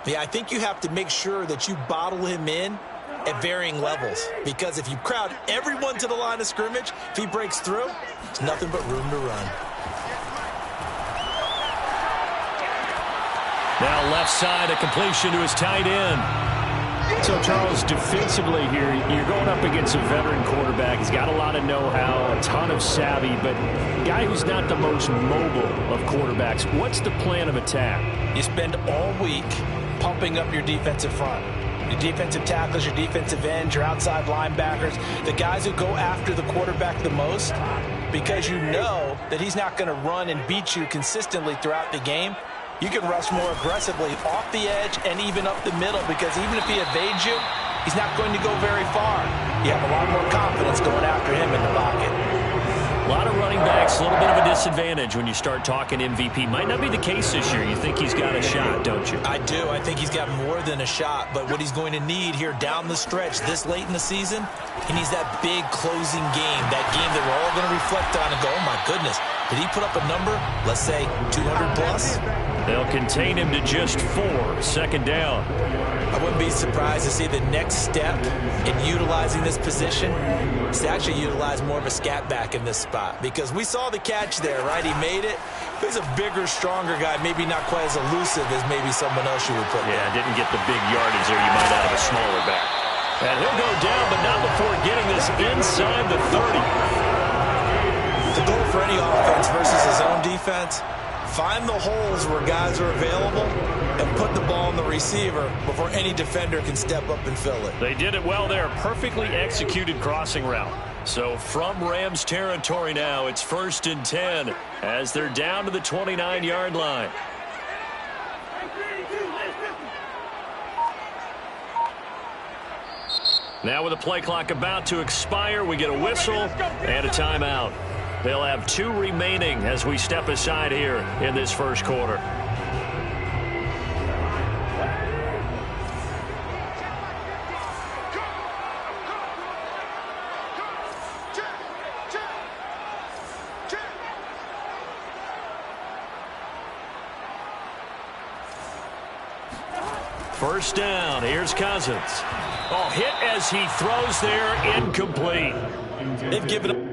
Yeah, I think you have to make sure that you bottle him in at varying levels, because if you crowd everyone to the line of scrimmage, if he breaks through, it's nothing but room to run. Now left side, a completion to his tight end. So, Charles, defensively here, you're going up against a veteran quarterback. He's got a lot of know-how, a ton of savvy, but a guy who's not the most mobile of quarterbacks. What's the plan of attack? You spend all week pumping up your defensive front. Your defensive tackles, your defensive ends, your outside linebackers, the guys who go after the quarterback the most, because you know that he's not going to run and beat you consistently throughout the game. You can rush more aggressively off the edge and even up the middle, because even if he evades you, he's not going to go very far. You have a lot more confidence going after him in the pocket. A lot of running backs, a little bit of a disadvantage when you start talking MVP. Might not be the case this year. You think he's got a shot, don't you? I do. I think he's got more than a shot, but what he's going to need here down the stretch this late in the season, he needs that big closing game, that game that we're all going to reflect on and go, oh my goodness, did he put up a number, let's say 200 plus? They'll contain him to just 4. Second down. I wouldn't be surprised to see the next step in utilizing this position is to actually utilize more of a scat back in this spot, because we saw the catch there, right? He made it. He's a bigger, stronger guy, maybe not quite as elusive as maybe someone else you would put there. Yeah, didn't get the big yardage there you might out of a smaller back. And he'll go down, but not before getting this inside the 30. The goal for any offense versus his own defense, find the holes where guys are available and put the ball on the receiver before any defender can step up and fill it. They did it well there. Perfectly executed crossing route. So from Rams territory now, it's 1st and 10 as they're down to the 29-yard line. Now with the play clock about to expire, we get a whistle and a timeout. They'll have 2 remaining as we step aside here in this first quarter. First down, here's Cousins. Oh, hit as he throws there, incomplete. They've given him.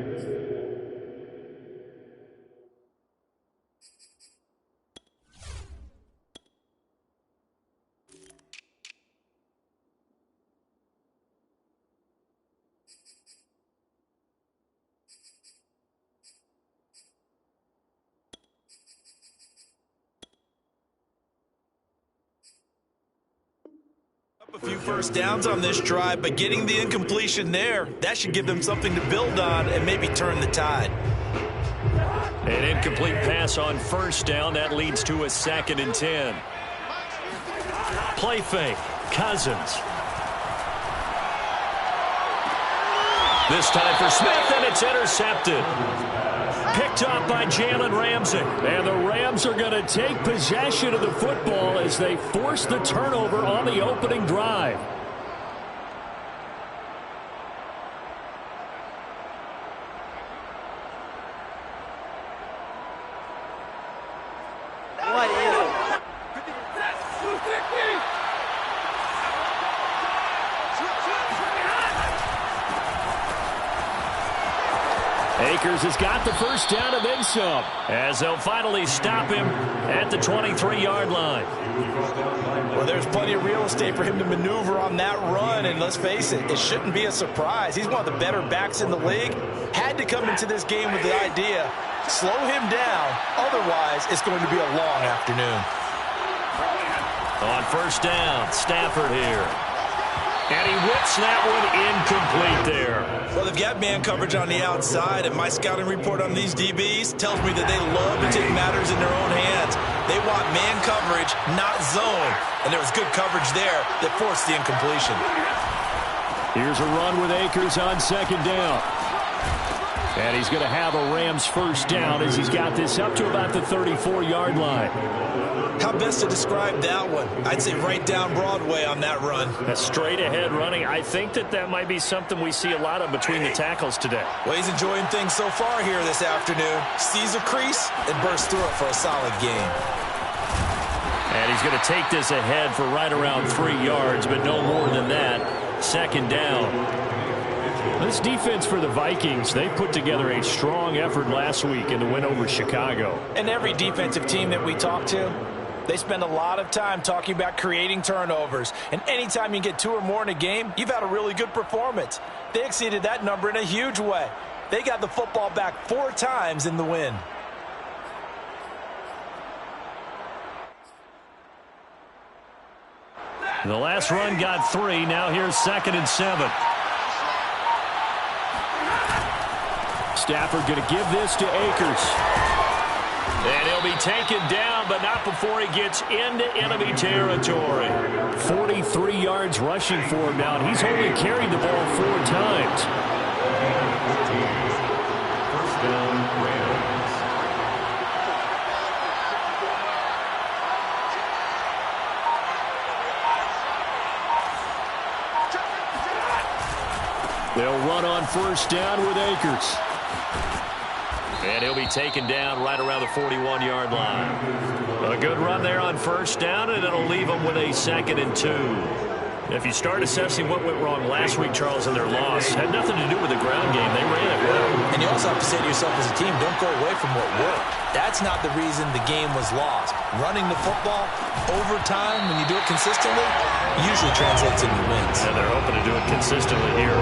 A few first downs on this drive, but getting the incompletion there, that should give them something to build on and maybe turn the tide. An incomplete pass on first down. That leads to a 2nd and 10. Play fake. Cousins. This time for Smith, and it's intercepted. Picked up by Jalen Ramsey. And the Rams are going to take possession of the football as they force the turnover on the opening drive. Akers has got the first down and then some, as they'll finally stop him at the 23-yard line. Well, there's plenty of real estate for him to maneuver on that run, and let's face it, it shouldn't be a surprise. He's one of the better backs in the league. Had to come into this game with the idea, slow him down, otherwise it's going to be a long afternoon. On first down, Stafford here. And he whips that one incomplete there. Well, they've got man coverage on the outside, and my scouting report on these DBs tells me that they love to take matters in their own hands. They want man coverage, not zone. And there was good coverage there that forced the incompletion. Here's a run with Akers on 2nd down. And he's going to have a Rams first down as he's got this up to about the 34-yard line. How best to describe that one? I'd say right down Broadway on that run. A straight ahead running. I think that might be something we see a lot of between the tackles today. Well, he's enjoying things so far here this afternoon. Sees a crease and bursts through it for a solid game. And he's going to take this ahead for right around 3 yards, but no more than that. Second down. This defense for the Vikings, they put together a strong effort last week in the win over Chicago. And every defensive team that we talk to, they spend a lot of time talking about creating turnovers. And anytime you get 2 or more in a game, you've had a really good performance. They exceeded that number in a huge way. They got the football back 4 times in the win. The last run got 3. Now here's 2nd and 7. Stafford going to give this to Akers. And he'll be taken down, but not before he gets into enemy territory. 43 yards rushing for him now, and he's only carried the ball 4 times. First down, Rams. They'll run on first down with Akers. And he'll be taken down right around the 41-yard line. A good run there on first down, and it'll leave them with a 2nd and 2. If you start assessing what went wrong last week, Charles, in their loss, had nothing to do with the ground game. They ran it well. And you also have to say to yourself as a team, don't go away from what worked. That's not the reason the game was lost. Running the football over time, when you do it consistently, usually translates into wins. And they're hoping to do it consistently here.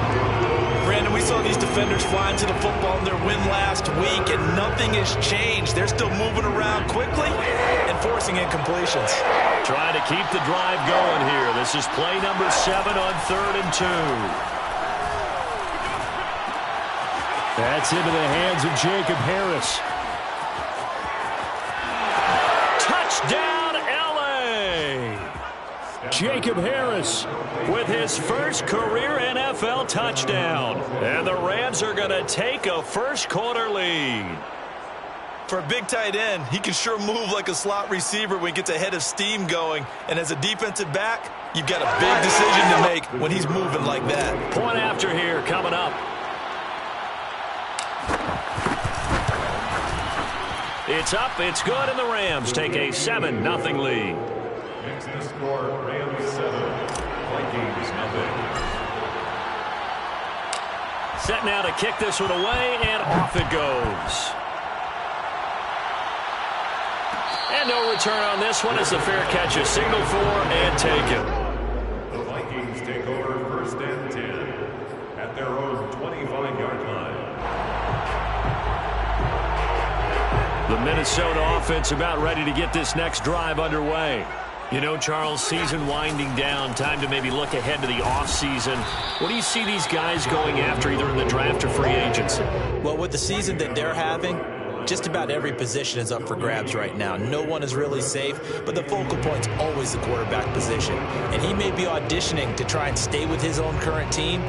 Brandon, we saw these defenders flying to the football in their win last week, and nothing has changed. They're still moving around quickly and forcing incompletions. Trying to keep the drive going here. This is play number 7 on 3rd and 2. That's into the hands of Jacob Harris. Touchdown, L.A. Jacob Harris with his first career NFL touchdown. And the Rams are going to take a first-quarter lead. For a big tight end, he can sure move like a slot receiver when he gets a head of steam going. And as a defensive back, you've got a big decision to make when he's moving like that. Point after here coming up. It's up, it's good, and the Rams take a 7-0 lead. Next to score, Rams 7, Vikings nothing. Set now to kick this one away, and off it goes. And no return on this one as the fair catch is signaled for and taken. The Vikings take over 1st and 10 at their own 25-yard line. The Minnesota offense about ready to get this next drive underway. You know, Charles, season winding down, time to maybe look ahead to the offseason. What do you see these guys going after either in the draft or free agency? Well, with the season that they're having, just about every position is up for grabs right now. No one is really safe, but the focal point's always the quarterback position. And he may be auditioning to try and stay with his own current team.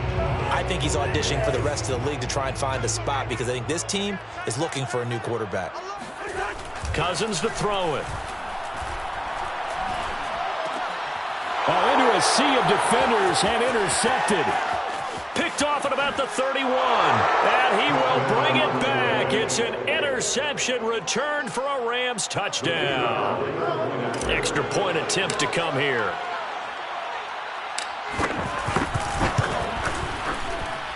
I think he's auditioning for the rest of the league to try and find a spot because I think this team is looking for a new quarterback. Cousins to throw it. Into a sea of defenders and intercepted. Picked off at about the 31. And he will bring it back. It's an interception return for a Rams touchdown. Extra point attempt to come here.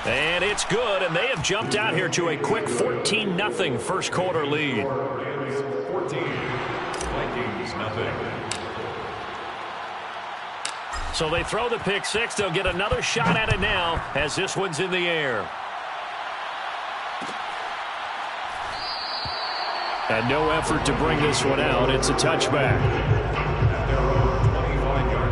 And it's good, and they have jumped out here to a quick 14-0 first-quarter lead. Rams 14, Vikings nothing. So they throw the pick six. They'll get another shot at it now as this one's in the air. And no effort to bring this one out. It's a touchback. At their own 25-yard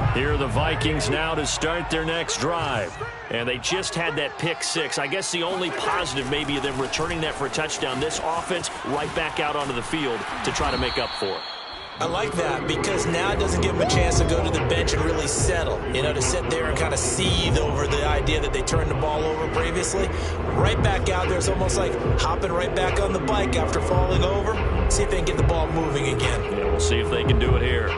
line. Here are the Vikings now to start their next drive. And they just had that pick six. I guess the only positive maybe of them returning that for a touchdown. This offense right back out onto the field to try to make up for it. I like that because now it doesn't give them a chance to go to the bench and really settle. You know, to sit there and kind of seethe over the idea that they turned the ball over previously. Right back out there, it's almost like hopping right back on the bike after falling over. See if they can get the ball moving again. Yeah, we'll see if they can do it here.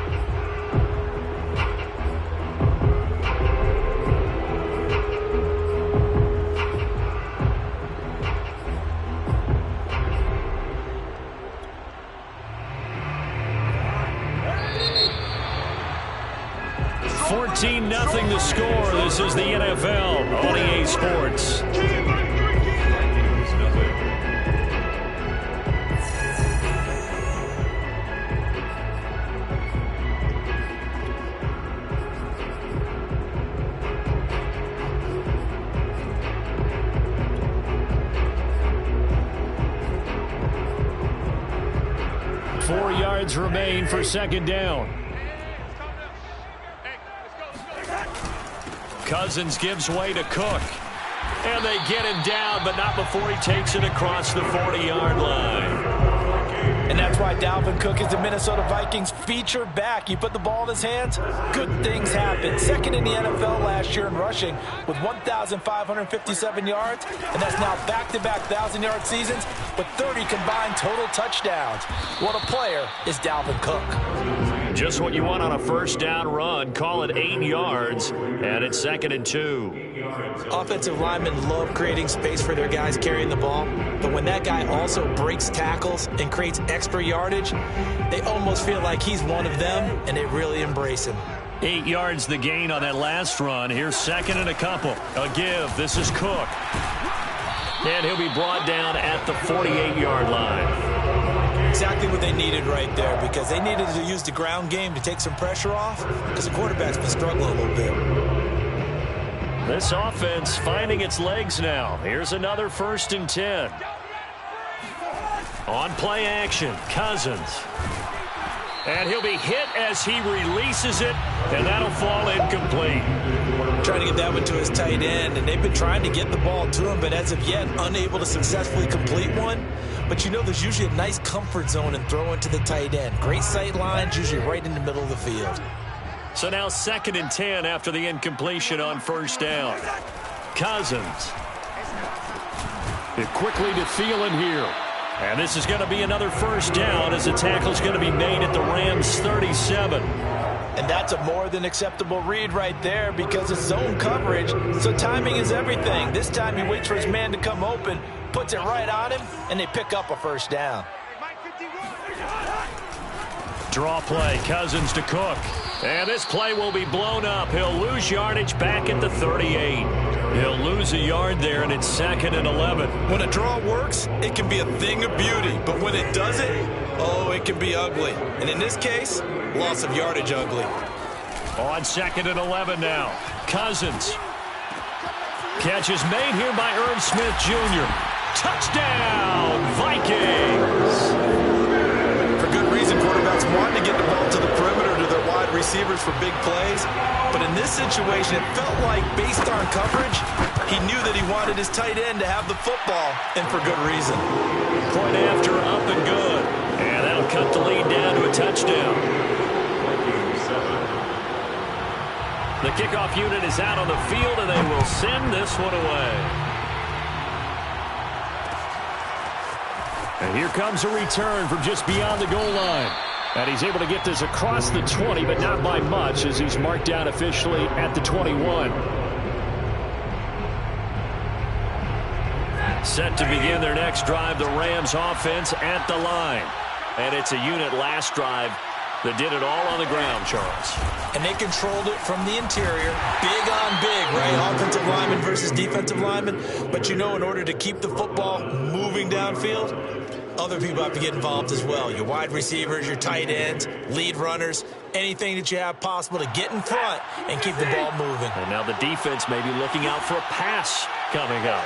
13-0 the score. This is the NFL on EA Sports. 4 yards remain for second down. Cousins gives way to Cook. And they get him down, but not before he takes it across the 40-yard line. And that's why Dalvin Cook is the Minnesota Vikings feature back. You put the ball in his hands, good things happen. Second in the NFL last year in rushing with 1,557 yards, and that's now back-to-back 1,000-yard seasons with 30 combined total touchdowns. What a player is Dalvin Cook. Just what you want on a first down run. Call it 8 yards, and it's 2nd and 2. Offensive linemen love creating space for their guys carrying the ball, but when that guy also breaks tackles and creates extra yardage, they almost feel like he's one of them, and they really embrace him. 8 yards the gain on that last run. Here's 2nd and a couple. A give. This is Cook. And he'll be brought down at the 48-yard line. Exactly what they needed right there, because they needed to use the ground game to take some pressure off, because the quarterback's been struggling a little bit. This offense finding its legs now. Here's another 1st and 10. On play action, Cousins. And he'll be hit as he releases it, and that'll fall incomplete. Trying to get that one to his tight end, and they've been trying to get the ball to him, but as of yet, unable to successfully complete one. But you know there's usually a nice comfort zone in throwing to the tight end. Great sight lines, usually right in the middle of the field. So now 2nd and 10 after the incompletion on 1st down. Cousins. Quickly to Thielen here. And this is going to be another 1st down as the tackle's going to be made at the Rams' 37. And that's a more than acceptable read right there, because it's zone coverage, so timing is everything. This time he waits for his man to come open, puts it right on him, and they pick up a 1st down. Draw play, Cousins to Cook. And this play will be blown up. He'll lose yardage back at the 38. He'll lose a yard there, and it's 2nd and 11. When a draw works, it can be a thing of beauty. But when it doesn't, oh, it can be ugly. And in this case, loss of yardage ugly. On 2nd and 11 now. Cousins. Catch is made here by Irv Smith Jr. Touchdown, Vikings! For good reason, quarterbacks want to get the ball to the perimeter to their wide receivers for big plays. But in this situation, it felt like, based on coverage, he knew that he wanted his tight end to have the football, and for good reason. Point after, up and good. And that'll cut the lead down to a touchdown. The kickoff unit is out on the field, and they will send this one away. And here comes a return from just beyond the goal line. And he's able to get this across the 20, but not by much, as he's marked down officially at the 21. Set to begin their next drive, the Rams offense at the line. And it's a unit last drive that did it all on the ground, Charles. And they controlled it from the interior. Big on big, right? Offensive lineman versus defensive lineman. But you know, in order to keep the football moving downfield, other people have to get involved as well. Your wide receivers, your tight ends, lead runners, anything that you have possible to get in front and keep the ball moving. And now the defense may be looking out for a pass coming up.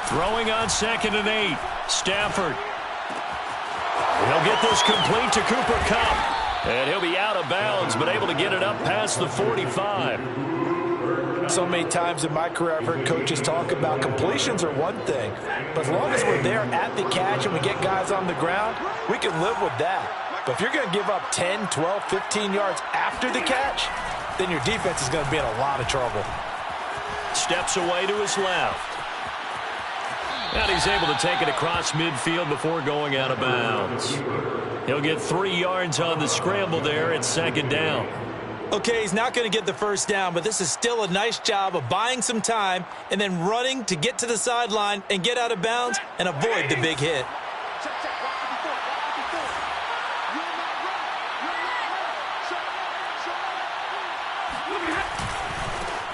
Throwing on 2nd and 8. Stafford. He'll get this complete to Cooper Kupp. And he'll be out of bounds, but able to get it up past the 45. So many times in my career I've heard coaches talk about completions are one thing, but as long as we're there at the catch and we get guys on the ground, we can live with that. But if you're going to give up 10, 12, 15 yards after the catch, then your defense is going to be in a lot of trouble. Steps away to his left. And he's able to take it across midfield before going out of bounds. He'll get 3 yards on the scramble there at 2nd down. Okay, he's not going to get the 1st down, but this is still a nice job of buying some time and then running to get to the sideline and get out of bounds and avoid the big hit.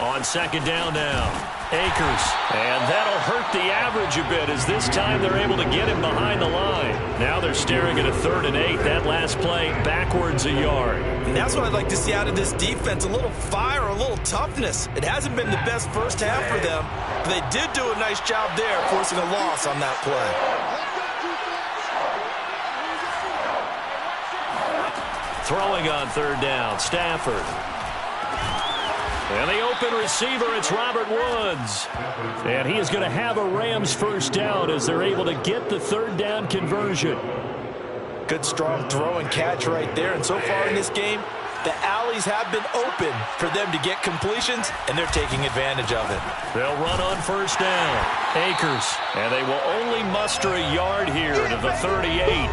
On second down now, Akers. And that'll hurt the average a bit as this time they're able to get him behind the line. Now they're staring at a 3rd and 8. That last play backwards a yard. And that's what I'd like to see out of this defense, a little fire, a little toughness. It hasn't been the best first half for them, but they did do a nice job there forcing a loss on that play. Throwing on 3rd down, Stafford. And the open receiver, it's Robert Woods. And he is going to have a Rams first down as they're able to get the 3rd down conversion. Good, strong throw and catch right there. And so far in this game, the alleys have been open for them to get completions, and they're taking advantage of it. They'll run on 1st down. Akers. And they will only muster a yard here to the 38.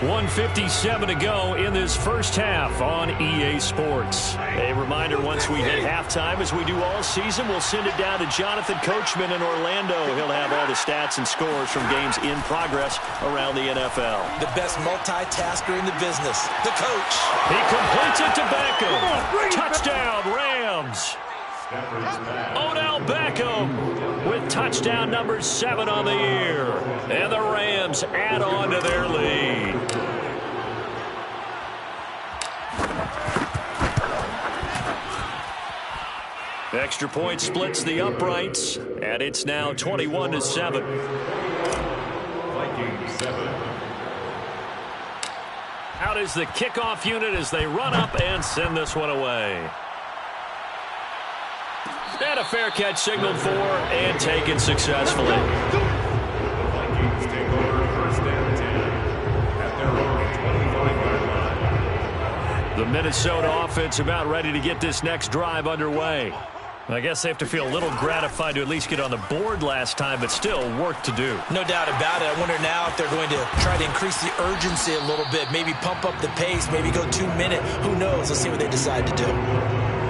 1:57 to go in this first half on EA Sports. A reminder, once we hit halftime, as we do all season, we'll send it down to Jonathan Coachman in Orlando. He'll have all the stats and scores from games in progress around the NFL. The best multitasker in the business, the coach. He completes it to Beckham. Touchdown, Rams. Odell Beckham with touchdown number 7 on the year. And the Rams add on to their lead. Extra point splits the uprights, and it's now 21-7. Vikings 7. Out is the kickoff unit as they run up and send this one away. And a fair catch signaled for and taken successfully. The Vikings take over 1st and 10 at their own 25-yard line. The Minnesota offense about ready to get this next drive underway. I guess they have to feel a little gratified to at least get on the board last time, but still work to do. No doubt about it. I wonder now if they're going to try to increase the urgency a little bit, maybe pump up the pace, maybe go 2-minute. Who knows? Let's see what they decide to do.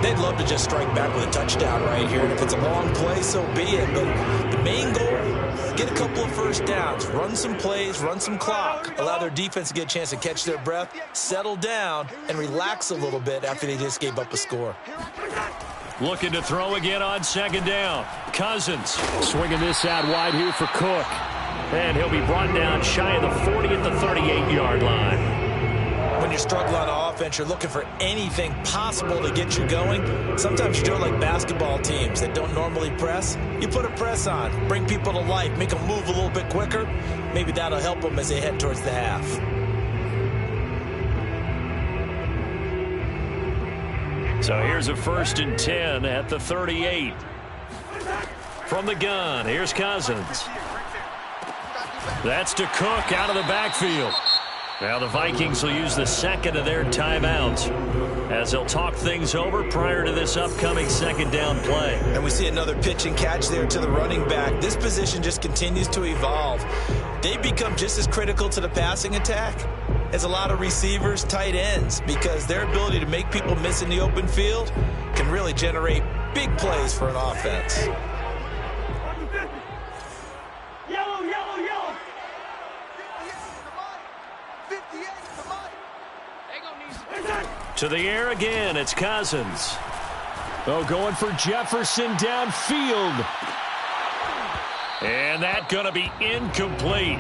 They'd love to just strike back with a touchdown right here. And if it's a long play, so be it. But the main goal, get a couple of first downs, run some plays, run some clock, allow their defense to get a chance to catch their breath, settle down, and relax a little bit after they just gave up a score. Looking to throw again on 2nd down. Cousins swinging this out wide here for Cook. And he'll be brought down shy of the 40 at the 38-yard line. When you're struggling on offense, you're looking for anything possible to get you going. Sometimes you do it like basketball teams that don't normally press. You put a press on, bring people to life, make them move a little bit quicker. Maybe that'll help them as they head towards the half. So here's a 1st and 10 at the 38. From the gun, here's Cousins. That's to Cook out of the backfield. Now the Vikings will use the 2nd of their timeouts as they'll talk things over prior to this upcoming 2nd down play. And we see another pitch and catch there to the running back. This position just continues to evolve. They become just as critical to the passing attack as a lot of receivers, tight ends, because their ability to make people miss in the open field can really generate big plays for an offense. To the air again, it's Cousins. Oh, going for Jefferson downfield. And that going to be incomplete.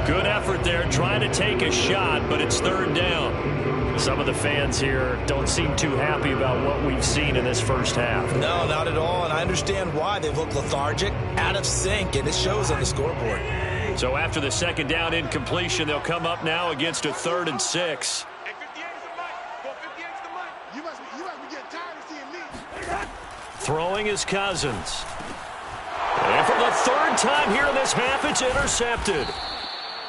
Good effort there, trying to take a shot, but it's 3rd down. Some of the fans here don't seem too happy about what we've seen in this first half. No, not at all, and I understand why. They've looked lethargic, out of sync, and it shows on the scoreboard. So after the 2nd down incompletion, they'll come up now against a 3rd and 6. Throwing is Cousins. And for the 3rd time here in this half, it's intercepted.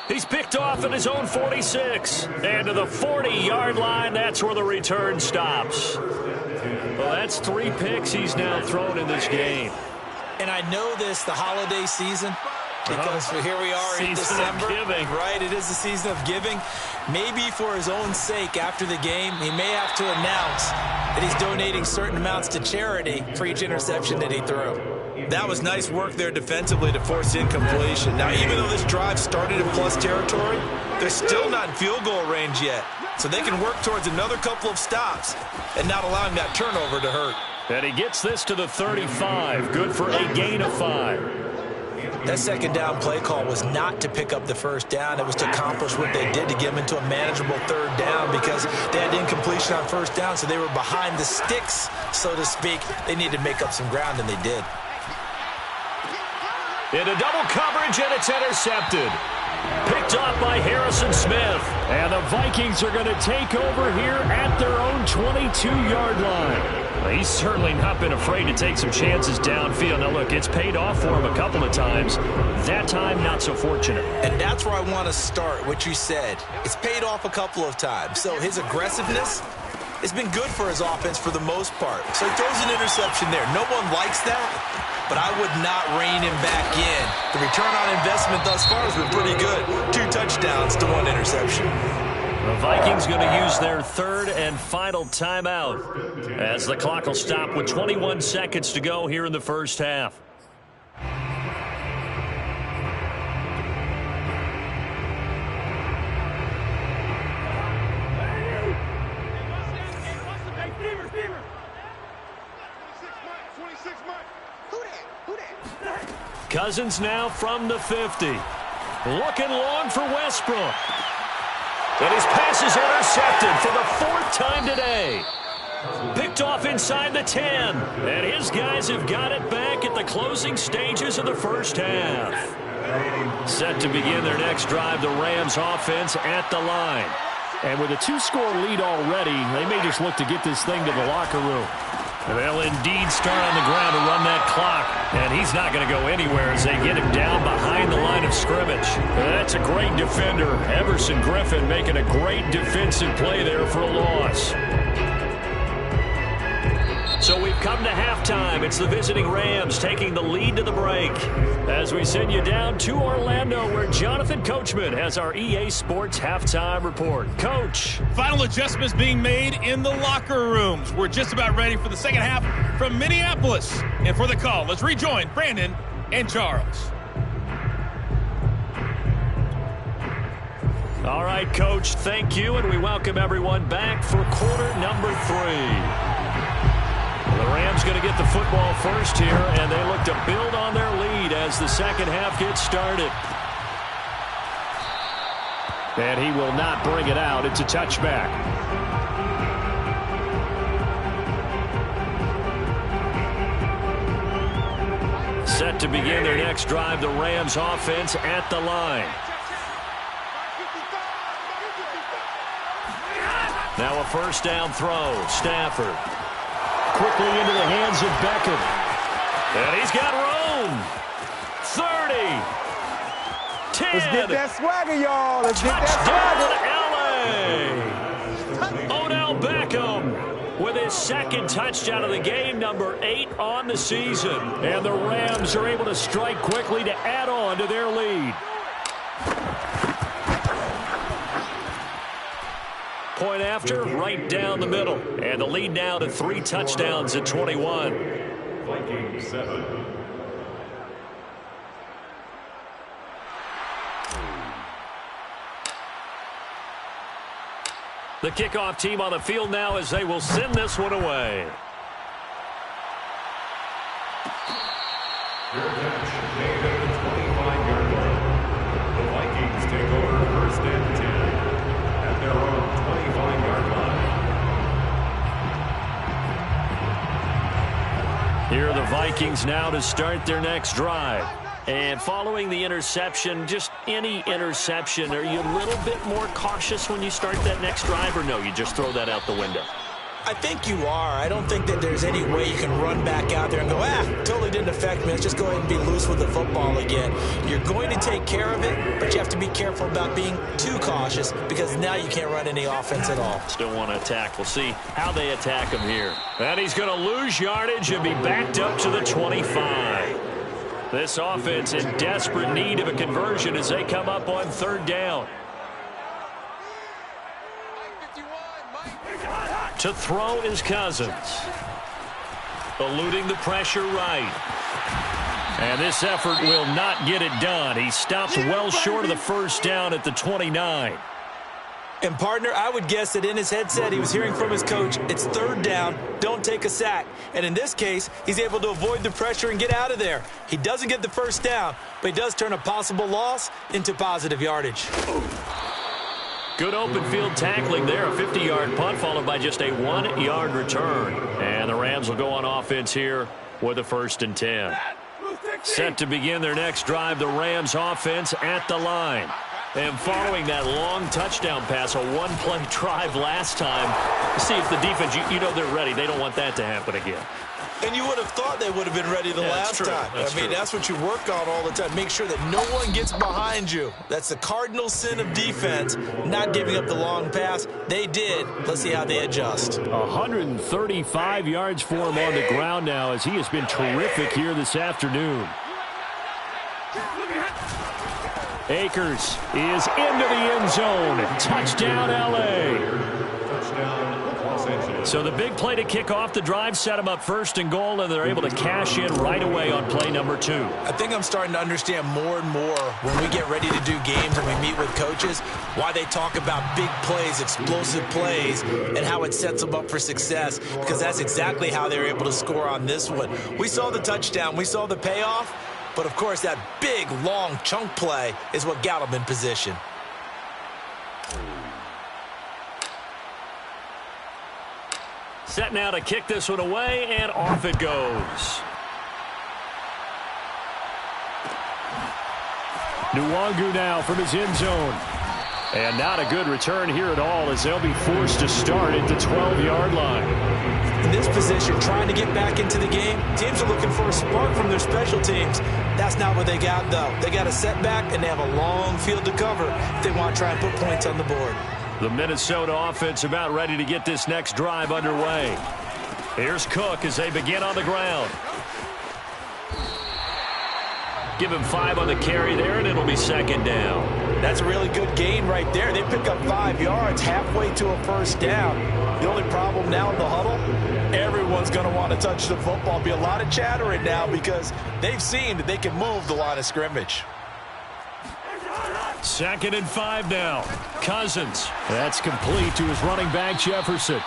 He's picked off at his own 46. And to the 40-yard line, that's where the return stops. Well, that's 3 picks he's now thrown in this game. And I know this, the holiday season, because here we are in December. Right, it is the season of giving. Maybe for his own sake after the game, he may have to announce that he's donating certain amounts to charity for each interception that he threw. That was nice work there defensively to force incompletion. Now, even though this drive started in plus territory, they're still not in field goal range yet. So they can work towards another couple of stops and not allowing that turnover to hurt. And he gets this to the 35. Good for a gain of 5. That second down play call was not to pick up the first down. It was to accomplish what they did, to get them into a manageable third down, because they had incompletion on first down, so they were behind the sticks, so to speak. They needed to make up some ground, and they did. Into double coverage, and it's intercepted. Picked off by Harrison Smith. And the Vikings are going to take over here at their own 22-yard line. Well, he's certainly not been afraid to take some chances downfield. Now, look, it's paid off for him a couple of times. That time, not so fortunate. And that's where I want to start, what you said. It's paid off a couple of times. So his aggressiveness, it's been good for his offense for the most part. So he throws an interception there. No one likes that, but I would not rein him back in. The return on investment thus far has been pretty good. 2 touchdowns to 1 interception. The Vikings going to use their third and final timeout as the clock will stop with 21 seconds to go here in the first half. Cousins now from the 50. Looking long for Westbrook. And his pass is intercepted for the 4th time today. Picked off inside the 10. And his guys have got it back at the closing stages of the first half. Set to begin their next drive, the Rams offense at the line. And with a 2-score lead already, they may just look to get this thing to the locker room. They'll indeed start on the ground to run that clock. And he's not going to go anywhere as they get him down behind the line of scrimmage. That's a great defender. Everson Griffin making a great defensive play there for a loss. So we've come to halftime. It's the visiting Rams taking the lead to the break. As we send you down to Orlando, where Jonathan Coachman has our EA Sports halftime report. Coach. Final adjustments being made in the locker rooms. We're just about ready for the second half from Minneapolis. And for the call, let's rejoin Brandon and Charles. All right, Coach, thank you, and we welcome everyone back for quarter number 3. The Rams going to get the football first here, and they look to build on their lead as the second half gets started. And he will not bring it out. It's a touchback. Set to begin their next drive, the Rams offense at the line. Now a first down throw. Stafford. Quickly into the hands of Beckham. And he's got room. 30. 10. Let's get that swagger, y'all. Let's get that swagger. LA. Odell Beckham with his second touchdown of the game, number 8 on the season. And the Rams are able to strike quickly to add on to their lead. Point after, right down the middle. And the lead now to 3 touchdowns at 21. Vikings 7. The kickoff team on the field now as they will send this one away. Your catch made at the 25-yard line. The Vikings take over first and 10 at their own 25-yard line. Here are the Vikings now to start their next drive. And following the interception, just any interception, are you a little bit more cautious when you start that next drive, or no, you just throw that out the window? I think you are. I don't think that there's any way you can run back out there and go, totally didn't affect me. Let's just go ahead and be loose with the football again. You're going to take care of it, but you have to be careful about being too cautious because now you can't run any offense at all. Still want to attack. We'll see how they attack him here. And he's going to lose yardage and be backed up to the 25. This offense in desperate need of a conversion as they come up on third down. To throw is Cousins. Eluding the pressure right. And this effort will not get it done. He stops well short of the first down at the 29. And, partner, I would guess that in his headset he was hearing from his coach, it's third down, don't take a sack. And in this case, he's able to avoid the pressure and get out of there. He doesn't get the first down, but he does turn a possible loss into positive yardage. Good open field tackling there. A 50-yard punt followed by just a 1-yard return. And the Rams will go on offense here with a 1st and 10. Set to begin their next drive, the Rams offense at the line. And following that long touchdown pass, a one-play drive last time, see if the defense, you know they're ready. They don't want that to happen again. And you would have thought they would have been ready the last time. That's what you work on all the time. Make sure that no one gets behind you. That's the cardinal sin of defense, not giving up the long pass. They did. Let's see how they adjust. 135 yards for him on the ground now as he has been terrific here this afternoon. Akers is into the end zone. Touchdown, L.A. So the big play to kick off the drive set them up 1st and goal, and they're able to cash in right away on play number 2. I think I'm starting to understand more and more when we get ready to do games and we meet with coaches why they talk about big plays, explosive plays, and how it sets them up for success, because that's exactly how they're able to score on this one. We saw the touchdown. We saw the payoff. But, of course, that big, long chunk play is what got him in position. Set now to kick this one away, and off it goes. Nwangu now from his end zone. And not a good return here at all as they'll be forced to start at the 12-yard line. In this position, trying to get back into the game, teams are looking for a spark from their special teams. That's not what they got, though. They got a setback, and they have a long field to cover if they want to try and put points on the board. The Minnesota offense about ready to get this next drive underway. Here's Cook as they begin on the ground. Give him 5 on the carry there, and it'll be 2nd down. That's a really good gain right there. They pick up 5 yards halfway to a 1st down. The only problem now in the huddle, everyone's going to want to touch the football. Be a lot of chattering now because they've seen that they can move the line of scrimmage. 2nd and 5 now. Cousins. That's complete to his running back, Jefferson.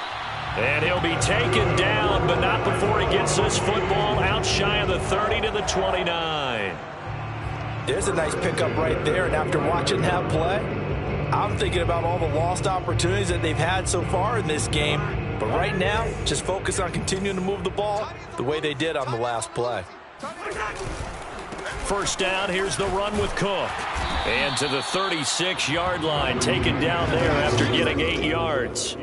And he'll be taken down, but not before he gets this football out shy of the 30 to the 29. There's a nice pickup right there, and after watching that play, I'm thinking about all the lost opportunities that they've had so far in this game. But right now, just focus on continuing to move the ball the way they did on the last play. 1st down, here's the run with Cook. And to the 36-yard line, taken down there after getting 8 yards.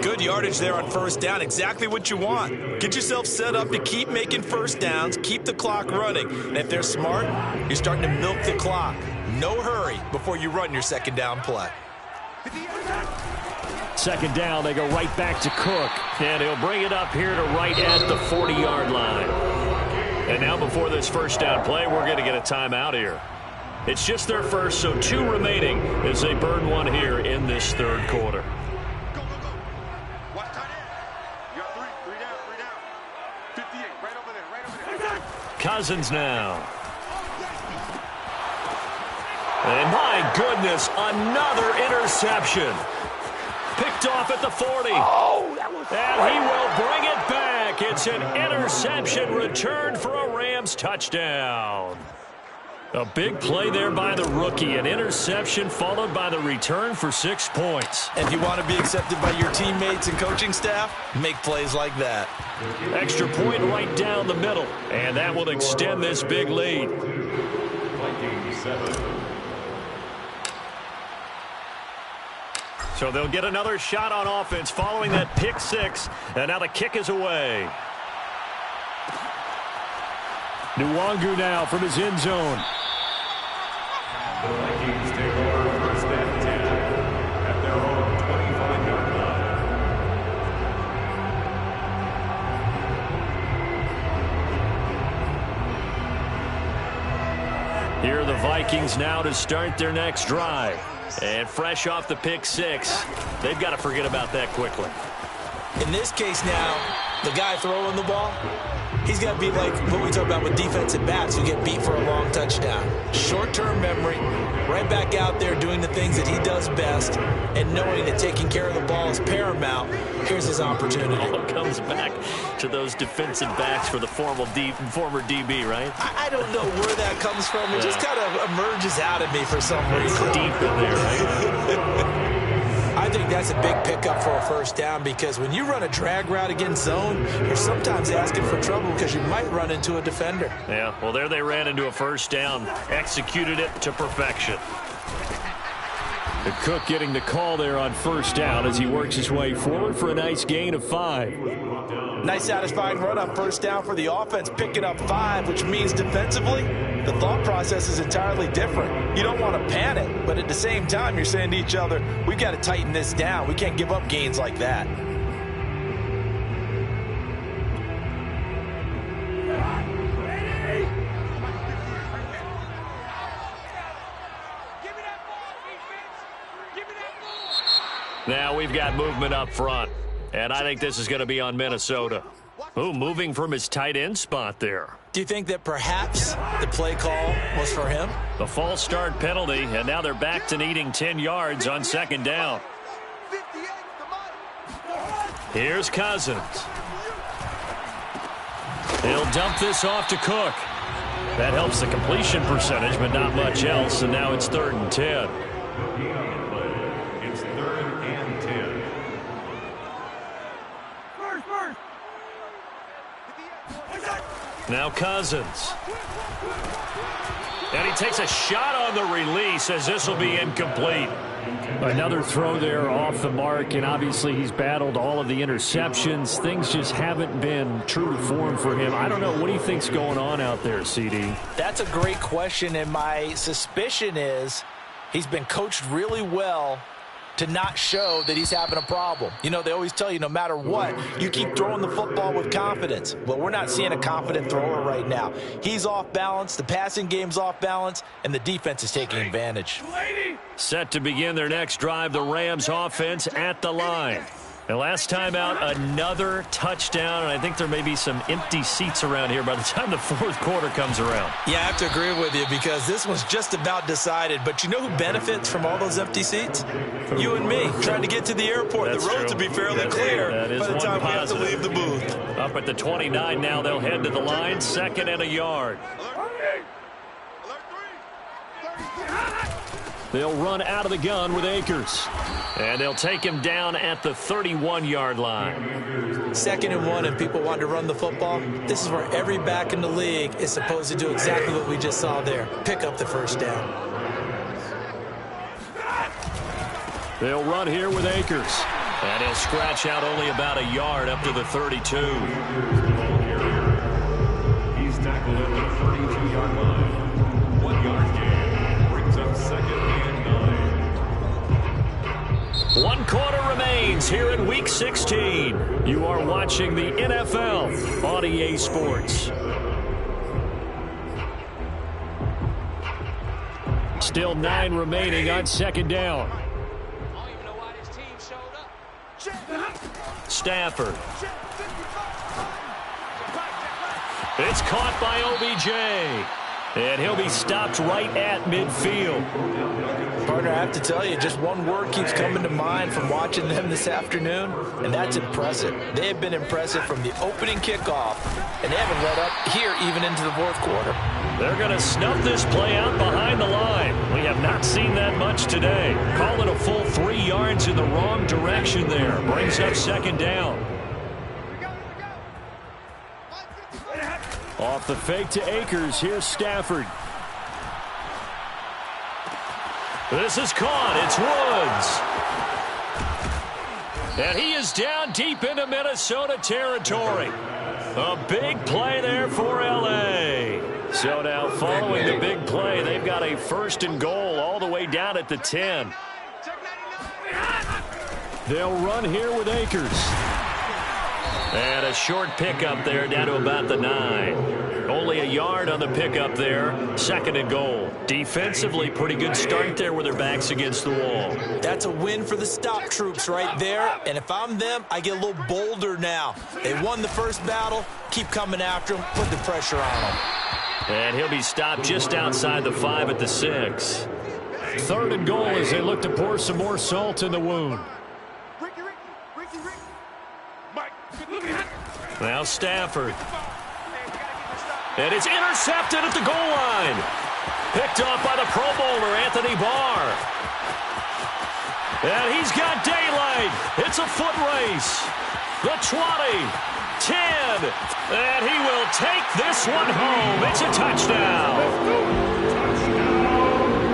Good yardage there on 1st down, exactly what you want. Get yourself set up to keep making 1st downs, keep the clock running. And if they're smart, you're starting to milk the clock. No hurry before you run your 2nd down play. 2nd down, they go right back to Cook. And he'll bring it up here to right at the 40-yard line. And now before this 1st down play, we're going to get a timeout here. It's just their first, so 2 remaining as they burn one here in this 3rd quarter. Go. Watch tight end. You got 3 down. 58, right over there. Cousins now. And my goodness, another interception. Picked off at the 40. And he will bring it back. It's an interception returned for a Rams touchdown. A big play there by the rookie. An interception followed by the return for 6 points. And if you want to be accepted by your teammates and coaching staff, make plays like that. Extra point right down the middle. And that will extend this big lead. Vikings 7. So they'll get another shot on offense following that pick 6. And now the kick is away. Nwangu now from his end zone. The Vikings take over 1st and 10 at their own 25-yard line. Here are the Vikings now to start their next drive. And fresh off the pick 6, they've got to forget about that quickly. In this case now, the guy throwing the ball, He's got to be like what we talk about with defensive backs who get beat for a long touchdown. Short-term memory, right back out there doing the things that he does best, and knowing that taking care of the ball is paramount. Here's his opportunity. All comes back to those defensive backs for the former DB, right? I don't know where that comes from. It just kind of emerges out of me for some reason. It's deep in there, right? I think that's a big pickup for a first down, because when you run a drag route against zone, you're sometimes asking for trouble because you might run into a defender. Yeah, well, there they ran into a first down, executed it to perfection. The Cook getting the call there on first down as he works his way forward for a nice gain of 5. Nice satisfying run on first down for the offense, picking up 5, which means defensively, the thought process is entirely different. You don't want to panic, but at the same time, you're saying to each other, we've got to tighten this down. We can't give up gains like that. Now we've got movement up front, and I think this is going to be on Minnesota. Ooh, moving from his tight end spot there. Do you think that perhaps the play call was for him? The false start penalty, and now they're back to needing 10 yards on second down. Here's Cousins. He'll dump this off to Cook. That helps the completion percentage, but not much else, and now it's 3rd and 10. It's 3rd and 10. Now Cousins. And he takes a shot on the release as this will be incomplete. Another throw there off the mark, and obviously he's battled all of the interceptions. Things just haven't been true to form for him. I don't know. What do you think's going on out there, CD? That's a great question, and my suspicion is he's been coached really well to not show that he's having a problem. You know, they always tell you no matter what, you keep throwing the football with confidence. Well, we're not seeing a confident thrower right now. He's off balance, the passing game's off balance, and the defense is taking advantage. Set to begin their next drive, the Rams offense at the line. And last time out, another touchdown, and I think there may be some empty seats around here by the time the fourth quarter comes around. Yeah, I have to agree with you because this one's just about decided. But you know who benefits from all those empty seats? You and me, trying to get to the airport. That's the roads true. will be fairly clear by the time we have to leave the booth. Up at the 29 now, they'll head to the line, 2nd and a yard. They'll run out of the gun with Akers. And they'll take him down at the 31-yard line. 2nd and 1, and people want to run the football. This is where every back in the league is supposed to do exactly what we just saw there. Pick up the first down. They'll run here with Akers. And he'll scratch out only about a yard up to the 32. He's tackled at the 32-yard line. 1 yard gain brings up 2nd and 9. 1 quarter remains here in Week 16. You are watching the NFL on EA Sports. Still 9 remaining on 2nd down. Stafford. It's caught by OBJ. And he'll be stopped right at midfield. Partner, I have to tell you, just one word keeps coming to mind from watching them this afternoon, and that's impressive. They have been impressive from the opening kickoff, and they haven't let up here even into the fourth quarter. They're going to snuff this play out behind the line. We have not seen that much today. Call it a full 3 yards in the wrong direction there. Brings up 2nd down. Off the fake to Akers. Here's Stafford. This is caught. It's Woods. And he is down deep into Minnesota territory. A big play there for L.A. So now following the big play, they've got a 1st and goal all the way down at the 10. They'll run here with Akers. And a short pickup there down to about the 9. Only a yard on the pickup there. 2nd and goal. Defensively, pretty good start there with their backs against the wall. That's a win for the stop troops right there. And if I'm them, I get a little bolder now. They won the first battle. Keep coming after them. Put the pressure on them. And he'll be stopped just outside the 5 at the 6. 3rd and goal as they look to pour some more salt in the wound. Now Stafford. And it's intercepted at the goal line. Picked off by the Pro Bowler, Anthony Barr. And he's got daylight. It's a foot race. The 20, 10, and he will take this one home. It's a touchdown.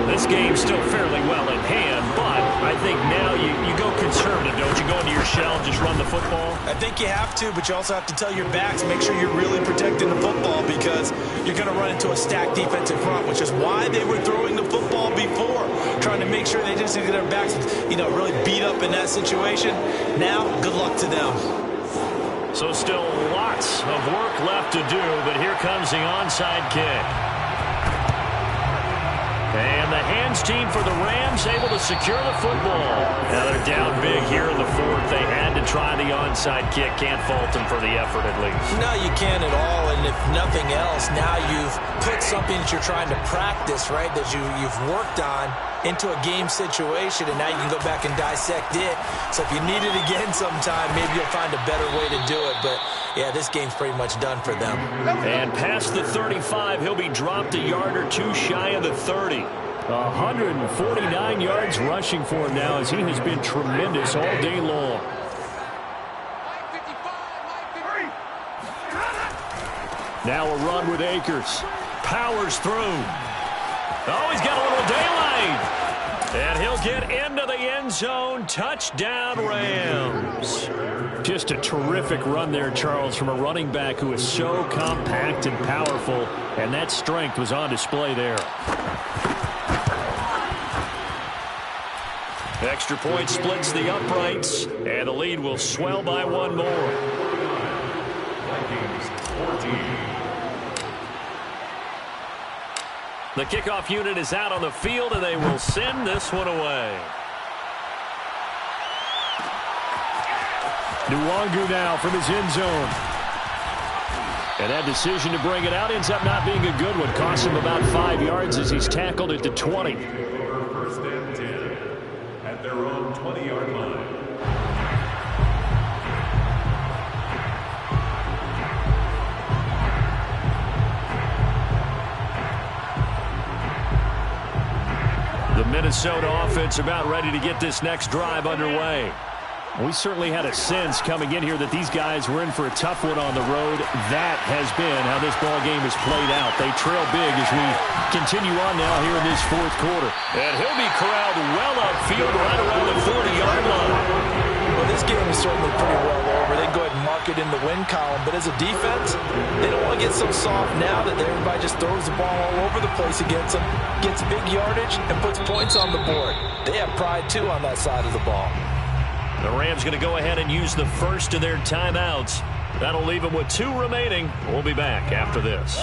This game's still fairly well in hand, but I think now you go conservative, don't you? Go into your shell and just run the football? I think you have to, but you also have to tell your backs, make sure you're really protecting the football because you're going to run into a stacked defensive front, which is why they were throwing the football before, trying to make sure they just get their backs, really beat up in that situation. Now, good luck to them. So still lots of work left to do, but here comes the onside kick. And the hands team for the Rams able to secure the football. Now they're down big here in the 4th. They had to try the onside kick. Can't fault them for the effort at least. No, you can't at all. And if nothing else, now you've put something that you're trying to practice, right, that you've worked on into a game situation, and now you can go back and dissect it. So if you need it again sometime, maybe you'll find a better way to do it. But, yeah, this game's pretty much done for them. And past the 35, he'll be dropped a yard or two shy of the 30. 149 yards rushing for him now as he has been tremendous all day long. Now a run with Akers. Powers through. Oh, he's got a little daylight. And he'll get into the end zone. Touchdown, Rams. Just a terrific run there, Charles, from a running back who is so compact and powerful, and that strength was on display there. Extra point splits the uprights, and the lead will swell by one more. Vikings 14. The kickoff unit is out on the field, and they will send this one away. Nwangu now from his end zone. And that decision to bring it out ends up not being a good one. Costs him about 5 yards as he's tackled at the 20. First and 10 at their own 20-yard line. The Minnesota offense about ready to get this next drive underway. We certainly had a sense coming in here that these guys were in for a tough one on the road. That has been how this ball game has played out. They trail big as we continue on now here in this 4th quarter. And he'll be corralled well upfield right around the 40-yard line. Well, this game is certainly pretty well over. They can go ahead and mark it in the win column. But as a defense, they don't want to get so soft now that everybody just throws the ball all over the place against them, gets big yardage, and puts points on the board. They have pride, too, on that side of the ball. The Rams going to go ahead and use the first of their timeouts. That'll leave them with 2 remaining. We'll be back after this.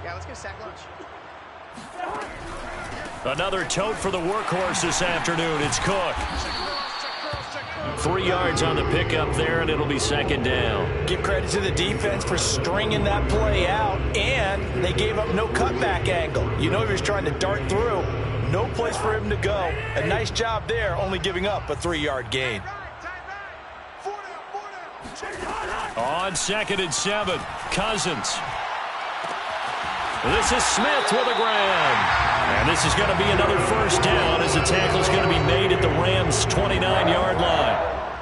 Yeah, let's get a sack lunch. Another tote for the workhorse this afternoon. It's Cook. 3 yards on the pickup there, and it'll be 2nd down. Give credit to the defense for stringing that play out, and they gave up no cutback angle. You know he was trying to dart through. No place for him to go. A nice job there, only giving up a 3-yard gain. On 2nd and 7, Cousins. This is Smith with a grab. And this is going to be another first down as the tackle is going to be made at the Rams' 29-yard line.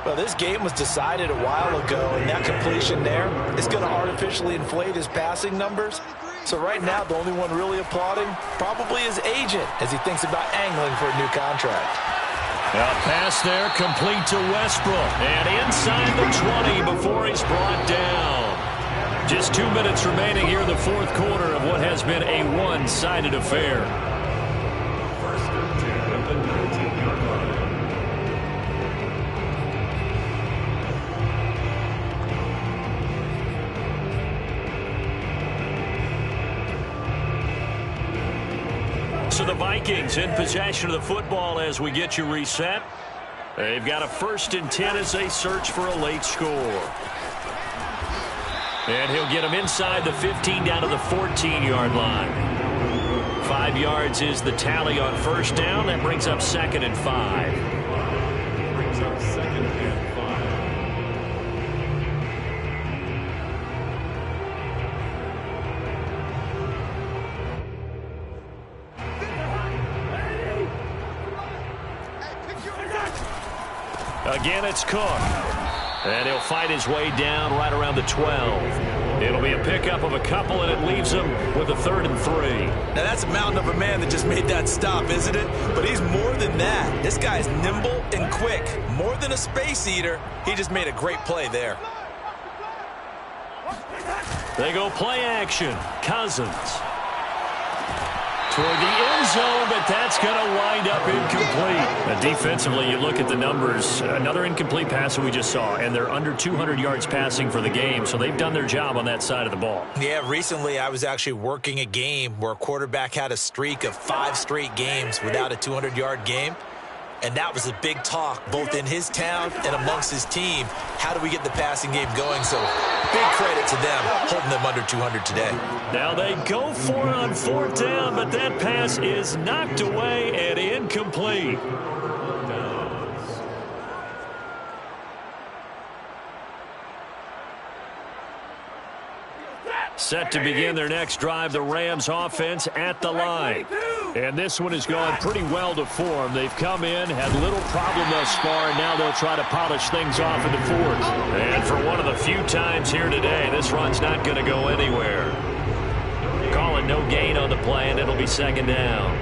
Well, this game was decided a while ago, and that completion there is going to artificially inflate his passing numbers. So right now, the only one really applauding probably his agent as he thinks about angling for a new contract. A pass there complete to Westbrook. And inside the 20 before he's brought down. Just 2 minutes remaining here in the 4th quarter of what has been a one-sided affair. First and 10 at the 19-yard line. the Vikings in possession of the football as we get you reset. They've got a 1st and 10 as they search for a late score. And he'll get them inside the 15 down to the 14-yard line. 5 yards is the tally on 1st down. That brings up 2nd and 5. Brings up 2nd and 5. Again, it's Cook. And he'll fight his way down right around the 12. It'll be a pickup of a couple, and it leaves him with a 3rd and 3. Now, that's a mountain of a man that just made that stop, isn't it? But he's more than that. This guy's nimble and quick. More than a space eater, he just made a great play there. They go play action. Cousins toward the end zone, but that's going to wind up incomplete. Defensively, you look at the numbers. Another incomplete pass that we just saw, and they're under 200 yards passing for the game, so they've done their job on that side of the ball. Yeah, recently I was actually working a game where a quarterback had a streak of 5 straight games without a 200-yard game. And that was a big talk, both in his town and amongst his team. How do we get the passing game going? So big credit to them, holding them under 200 today. Now they go for it on 4th down, but that pass is knocked away and incomplete. Set to begin their next drive, the Rams offense at the line. And this one has gone pretty well to form. They've come in, had little problem thus far, and now they'll try to polish things off in the 4th. And for one of the few times here today, this run's not going to go anywhere. Calling no gain on the play, and it'll be 2nd down.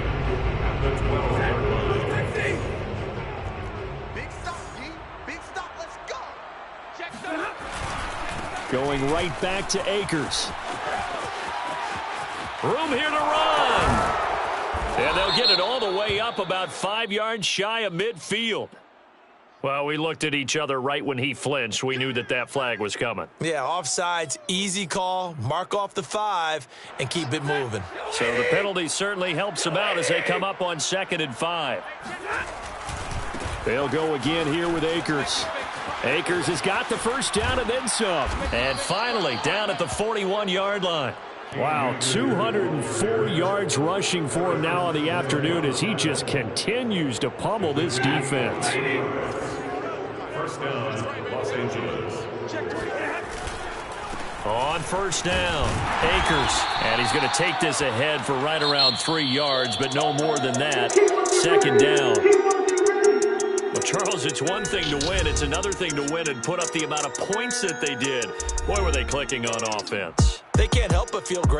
Big stop, G. Big stop. Let's go. Check that. Going right back to Akers. Room here to run. And they'll get it all the way up about 5 yards shy of midfield. Well, we looked at each other right when he flinched. We knew that that flag was coming. Yeah, offsides, easy call, mark off the 5, and keep it moving. So the penalty certainly helps them out as they come up on 2nd and 5. They'll go again here with Akers. Akers has got the 1st down and then some. And finally down at the 41-yard line. Wow, 204 yards rushing for him now on the afternoon as he just continues to pummel this defense. 1st down, Los Angeles. On 1st down, Akers. And he's going to take this ahead for right around 3 yards, but no more than that. 2nd down. Well, Charles, it's one thing to win. It's another thing to win and put up the amount of points that they did. Boy, were they clicking on offense. They can't help but feel great.